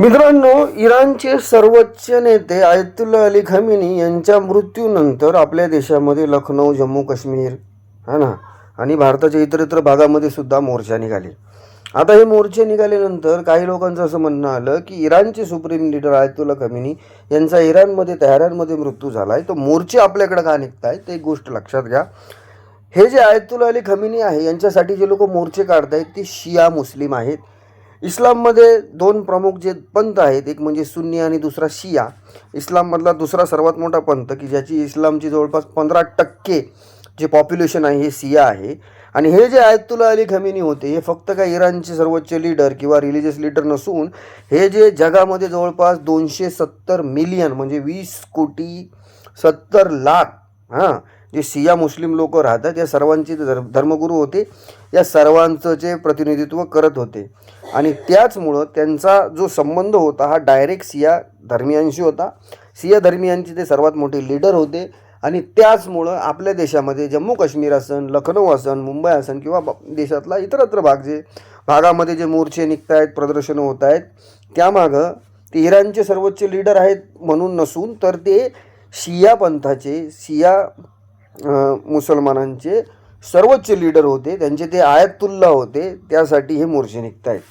मित्रांनो, इराणचे सर्वोच्च नेते आयतुल्ला अली खमेनी यांच्या मृत्यूनंतर आपल्या देशामध्ये लखनौ, जम्मू काश्मीर आणि भारताच्या इतरत्र भागामध्ये सुद्धा मोर्चा निघाले. आता हे मोर्चे निघाल्यानंतर काही लोकांचं असं म्हणणं आलं की इराणचे सुप्रीम लीडर आयतुल्ला खमेनी यांचा इराणमध्ये तेहरानमध्ये मृत्यू झाला आहे, तो मोर्चे आपल्याकडे का निघत आहेत ते एक गोष्ट लक्षात घ्या. हे जे आयतुल्ला अली खमेनी आहे यांच्यासाठी जे लोक मोर्चे काढत आहेत ते शिया मुस्लिम आहेत. इस्लाममध्ये दोन प्रमुख जे पंथ आहेत, एक म्हणजे सुन्नी आणि दुसरा शिया. इस्लाममधला दुसरा सर्वात मोठा पंथ की ज्याची इस्लामची जवळपास 15% जे पॉप्युलेशन आहे हे शिया आहे. आणि हे जे आयतुल्ला अली खमेनी होते हे फक्त काय इराणचे सर्वोच्च लीडर किंवा रिलिजियस लीडर नसून हे जे जगामध्ये जवळपास 270 मिलियन म्हणजे 20,70,00,000 जे शिया मुस्लिम लोक राहतात या सर्वांचे धर्मगुरू होते. या सर्वांचं जे प्रतिनिधित्व करत होते आणि त्याचमुळं त्यांचा जो संबंध होता हा डायरेक्ट शिया धर्मियांशी होता. शिया धर्मियांचे ते सर्वात मोठे लीडर होते आणि त्याचमुळं आपल्या देशामध्ये जम्मू काश्मीर असन, लखनौ असन, मुंबई असन किंवा देशातला इतरत्र भागामध्ये जे मोर्चे निघत आहेत, प्रदर्शनं होत आहेत, त्यामागं ते इराणचे सर्वोच्च लीडर आहेत म्हणून नसून तर ते शिया पंथाचे, शिया मुसलमानांचे सर्वोच्च लीडर होते, त्यांचे ते आयतुल्ला होते, त्यासाठी हे मोर्चे निघत आहेत.